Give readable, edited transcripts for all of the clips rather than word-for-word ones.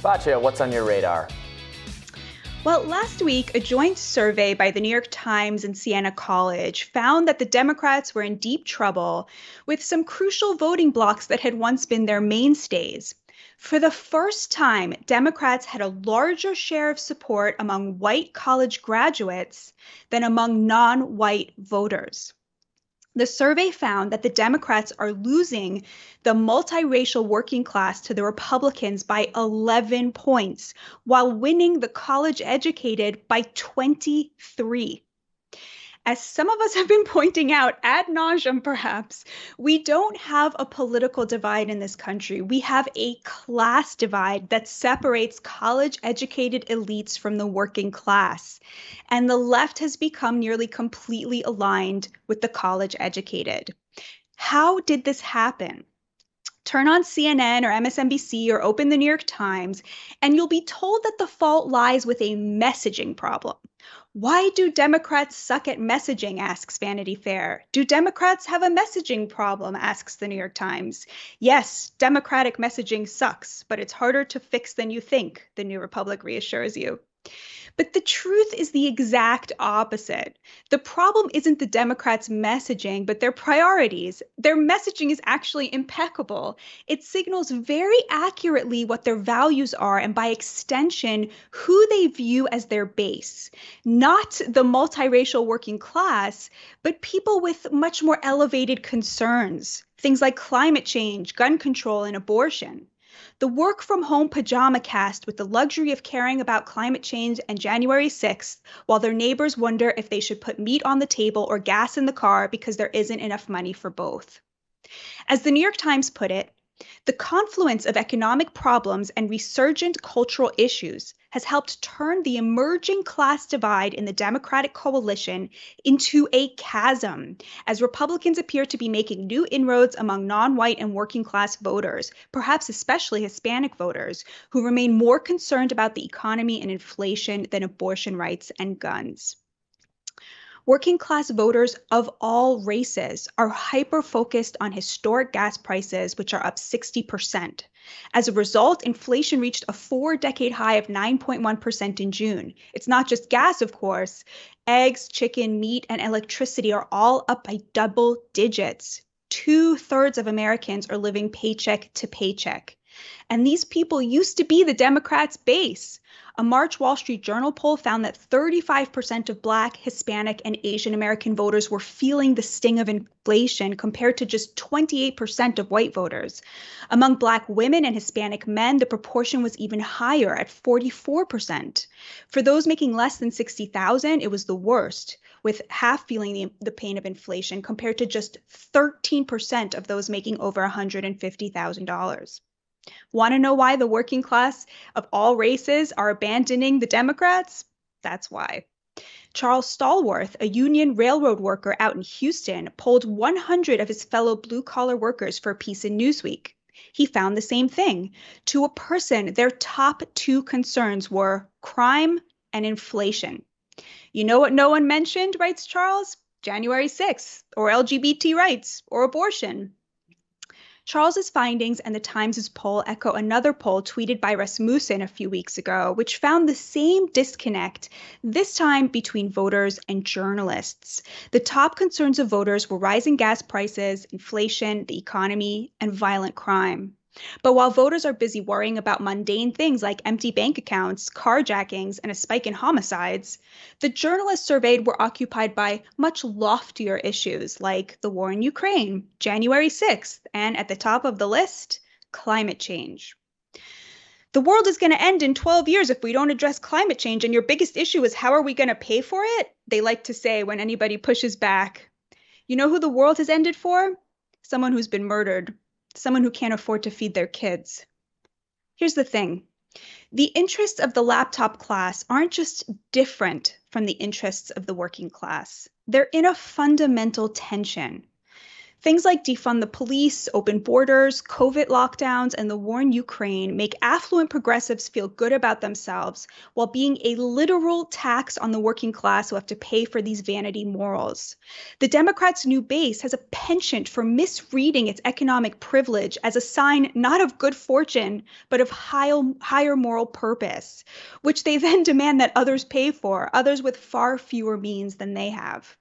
Batya, what's on your radar? Well, last week, a joint survey by the New York Times and Siena College found that the Democrats were in deep trouble with some crucial voting blocs that had once been their mainstays. For the first time, Democrats had a larger share of support among white college graduates than among non-white voters. The survey found that the Democrats are losing the multiracial working class to the Republicans by 11 points, while winning the college educated by 23. As some of us have been pointing out ad nauseum, perhaps, we don't have a political divide in this country. We have a class divide that separates college-educated elites from the working class. And the left has become nearly completely aligned with the college-educated. How did this happen? Turn on CNN or MSNBC or open the New York Times, and you'll be told that the fault lies with a messaging problem. Why do Democrats suck at messaging, asks Vanity Fair. Do Democrats have a messaging problem, asks the New York Times. Yes, Democratic messaging sucks, but it's harder to fix than you think, the New Republic reassures you. But the truth is the exact opposite. The problem isn't the Democrats' messaging, but their priorities. Their messaging is actually impeccable. It signals very accurately what their values are and, by extension, who they view as their base. Not the multiracial working class, but people with much more elevated concerns. Things like climate change, gun control, and abortion. The work-from-home pajama cast with the luxury of caring about climate change and January 6th, while their neighbors wonder if they should put meat on the table or gas in the car because there isn't enough money for both. As the New York Times put it, the confluence of economic problems and resurgent cultural issues has helped turn the emerging class divide in the Democratic coalition into a chasm, as Republicans appear to be making new inroads among non-white and working class voters, perhaps especially Hispanic voters, who remain more concerned about the economy and inflation than abortion rights and guns. Working class voters of all races are hyper-focused on historic gas prices, which are up 60%. As a result, inflation reached a 4-decade high of 9.1% in June. It's not just gas, of course. Eggs, chicken, meat, and electricity are all up by double digits. 2/3 of Americans are living paycheck to paycheck. And these people used to be the Democrats' base. A March Wall Street Journal poll found that 35% of Black, Hispanic, and Asian American voters were feeling the sting of inflation compared to just 28% of white voters. Among Black women and Hispanic men, the proportion was even higher at 44%. For those making less than $60,000, it was the worst, with half feeling the pain of inflation compared to just 13% of those making over $150,000. Want to know why the working class of all races are abandoning the Democrats? That's why. Charles Stallworth, a union railroad worker out in Houston, polled 100 of his fellow blue-collar workers for a piece in Newsweek. He found the same thing. To a person, their top two concerns were crime and inflation. You know what no one mentioned, writes Charles? January 6th, or LGBT rights, or abortion. Charles's findings and the Times' poll echo another poll tweeted by Rasmussen a few weeks ago, which found the same disconnect, this time between voters and journalists. The top concerns of voters were rising gas prices, inflation, the economy, and violent crime. But while voters are busy worrying about mundane things like empty bank accounts, carjackings, and a spike in homicides, the journalists surveyed were occupied by much loftier issues like the war in Ukraine, January 6th, and at the top of the list, climate change. The world is going to end in 12 years if we don't address climate change, and your biggest issue is how are we going to pay for it? They like to say when anybody pushes back. You know who the world has ended for? Someone who's been murdered. Someone who can't afford to feed their kids. Here's the thing. The interests of the laptop class aren't just different from the interests of the working class. They're in a fundamental tension. Things like defund the police, open borders, COVID lockdowns, and the war in Ukraine make affluent progressives feel good about themselves while being a literal tax on the working class who have to pay for these vanity morals. The Democrats' new base has a penchant for misreading its economic privilege as a sign not of good fortune, but of higher moral purpose, which they then demand that others pay for, others with far fewer means than they have.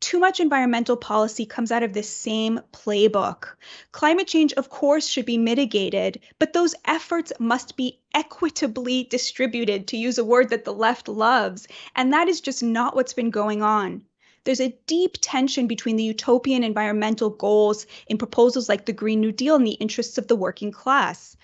Too much environmental policy comes out of this same playbook. Climate change, of course, should be mitigated, but those efforts must be equitably distributed, to use a word that the left loves, and that is just not what's been going on. There's a deep tension between the utopian environmental goals in proposals like the Green New Deal and the interests of the working class.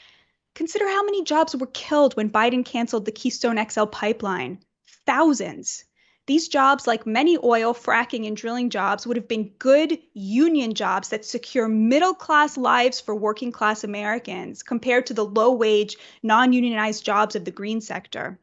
Consider how many jobs were killed when Biden canceled the Keystone XL pipeline. Thousands. These jobs, like many oil, fracking, and drilling jobs, would have been good union jobs that secure middle-class lives for working-class Americans compared to the low-wage, non-unionized jobs of the green sector.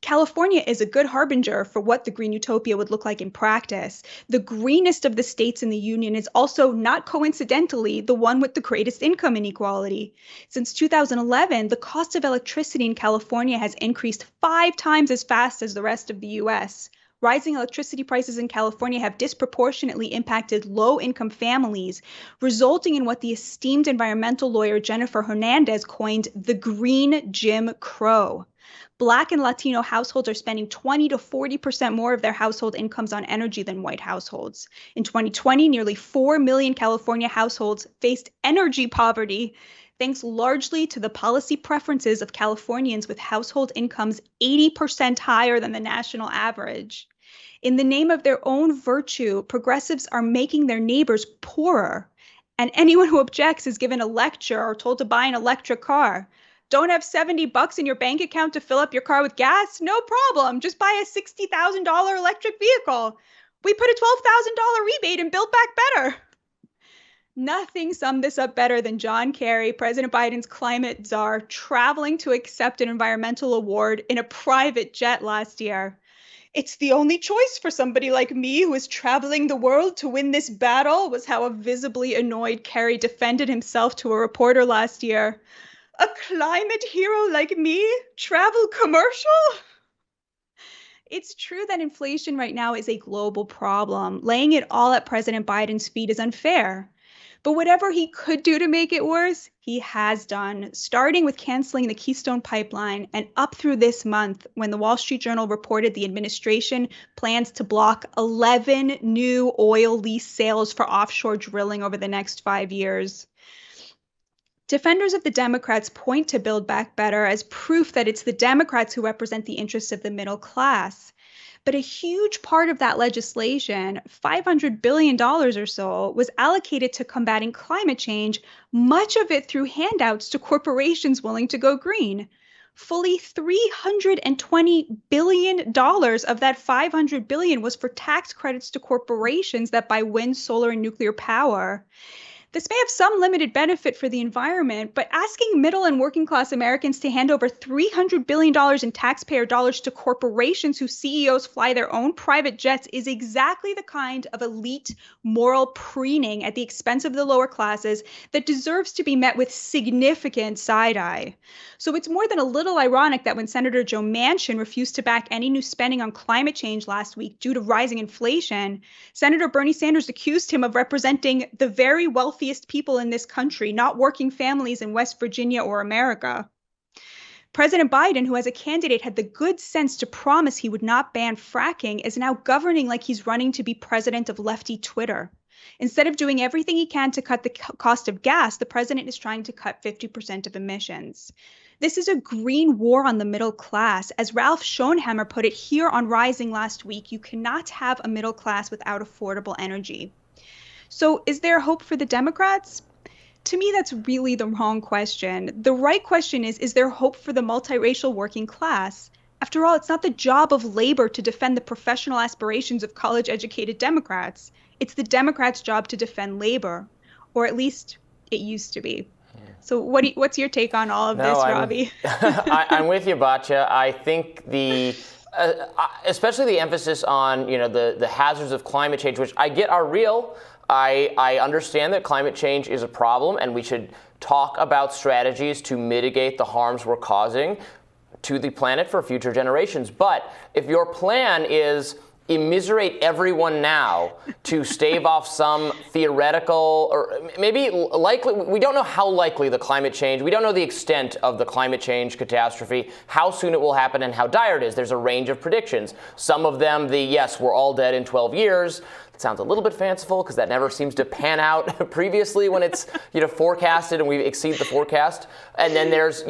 California is a good harbinger for what the green utopia would look like in practice. The greenest of the states in the union is also, not coincidentally, the one with the greatest income inequality. Since 2011, the cost of electricity in California has increased 5 times as fast as the rest of the U.S. Rising electricity prices in California have disproportionately impacted low-income families, resulting in what the esteemed environmental lawyer Jennifer Hernandez coined the green Jim Crow. Black and Latino households are spending 20 to 40% more of their household incomes on energy than white households. In 2020, nearly 4 million California households faced energy poverty, thanks largely to the policy preferences of Californians with household incomes 80% higher than the national average. In the name of their own virtue, progressives are making their neighbors poorer, and anyone who objects is given a lecture or told to buy an electric car. Don't have $70 in your bank account to fill up your car with gas? No problem. Just buy a $60,000 electric vehicle. We put a $12,000 rebate and build back better. Nothing summed this up better than John Kerry, President Biden's climate czar, traveling to accept an environmental award in a private jet last year. It's the only choice for somebody like me who is traveling the world to win this battle, was how a visibly annoyed Kerry defended himself to a reporter last year. A climate hero like me? Travel commercial? It's true that inflation right now is a global problem. Laying it all at President Biden's feet is unfair. But whatever he could do to make it worse, he has done, starting with canceling the Keystone Pipeline and up through this month when the Wall Street Journal reported the administration plans to block 11 new oil lease sales for offshore drilling over the next 5 years. Defenders of the Democrats point to Build Back Better as proof that it's the Democrats who represent the interests of the middle class. But a huge part of that legislation, $500 billion or so, was allocated to combating climate change, much of it through handouts to corporations willing to go green. Fully $320 billion of that $500 billion was for tax credits to corporations that buy wind, solar, and nuclear power. This may have some limited benefit for the environment, but asking middle and working class Americans to hand over $300 billion in taxpayer dollars to corporations whose CEOs fly their own private jets is exactly the kind of elite moral preening at the expense of the lower classes that deserves to be met with significant side-eye. So it's more than a little ironic that when Senator Joe Manchin refused to back any new spending on climate change last week due to rising inflation, Senator Bernie Sanders accused him of representing the very wealthy people in this country, not working families in West Virginia or America. President Biden, who as a candidate had the good sense to promise he would not ban fracking, is now governing like he's running to be president of lefty Twitter. Instead of doing everything he can to cut the cost of gas, the president is trying to cut 50% of emissions. This is a green war on the middle class. As Ralph Schonhammer put it here on Rising last week, you cannot have a middle class without affordable energy. So is there hope for the Democrats? To me, that's really the wrong question. The right question is there hope for the multiracial working class? After all, it's not the job of labor to defend the professional aspirations of college-educated Democrats. It's the Democrats' job to defend labor, or at least it used to be. So what's your take on all of this, Robbie? I'm with you, Batya. I think especially the emphasis on the hazards of climate change, which I get are real. I understand that climate change is a problem, and we should talk about strategies to mitigate the harms we're causing to the planet for future generations. But if your plan is immiserate everyone now to stave off some theoretical, or maybe likely, we don't know how likely the climate change, we don't know the extent of the climate change catastrophe, how soon it will happen and how dire it is. There's a range of predictions. Some of them, yes, we're all dead in 12 years. It sounds a little bit fanciful because that never seems to pan out previously when it's forecasted and we exceed the forecast. And then there's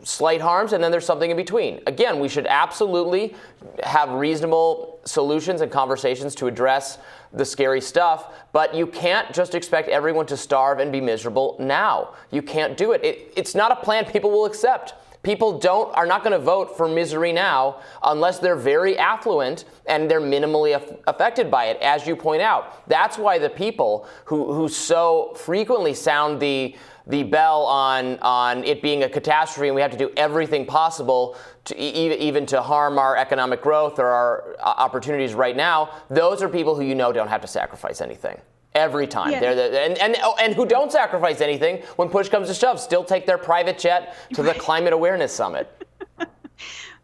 slight harms, and then there's something in between. Again, we should absolutely have reasonable solutions and conversations to address the scary stuff, but you can't just expect everyone to starve and be miserable now. You can't do it. It's not a plan people will accept. People are not going to vote for misery now unless they're very affluent and they're minimally affected by it, as you point out. That's why the people who so frequently sound the bell on it being a catastrophe and we have to do everything possible to even to harm our economic growth or our opportunities right now, those are people who don't have to sacrifice anything. Every time. Yeah. And who don't sacrifice anything when push comes to shove, still take their private jet to the Climate Awareness Summit.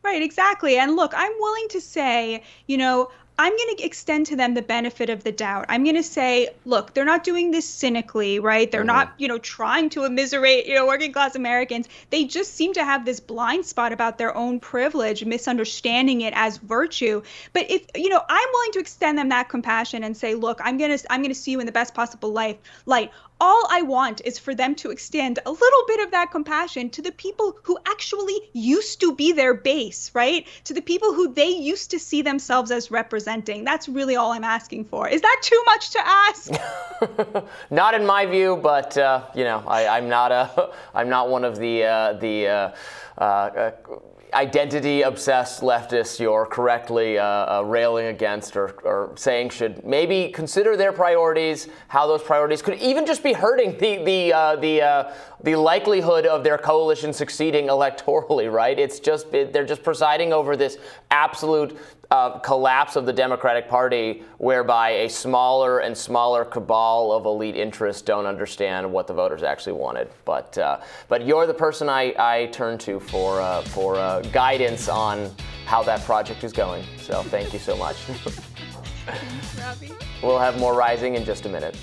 Right, exactly. And look, I'm willing to say, I'm going to extend to them the benefit of the doubt. I'm going to say, look, they're not doing this cynically, right? They're not, trying to immiserate, working class Americans. They just seem to have this blind spot about their own privilege, misunderstanding it as virtue. But if, I'm willing to extend them that compassion and say, look, I'm going to see you in the best possible light. All I want is for them to extend a little bit of that compassion to the people who actually used to be their base, right? To the people who they used to see themselves as representing. That's really all I'm asking for. Is that too much to ask? Not in my view, but I'm not one of the identity-obsessed leftists you're correctly railing against or saying should maybe consider their priorities, how those priorities could even just be hurting the likelihood of their coalition succeeding electorally, right? They're just presiding over this absolute collapse of the Democratic Party, whereby a smaller and smaller cabal of elite interests don't understand what the voters actually wanted. But you're the person I turn to for guidance on how that project is going. So thank you so much. Thanks, Robbie. We'll have more Rising in just a minute.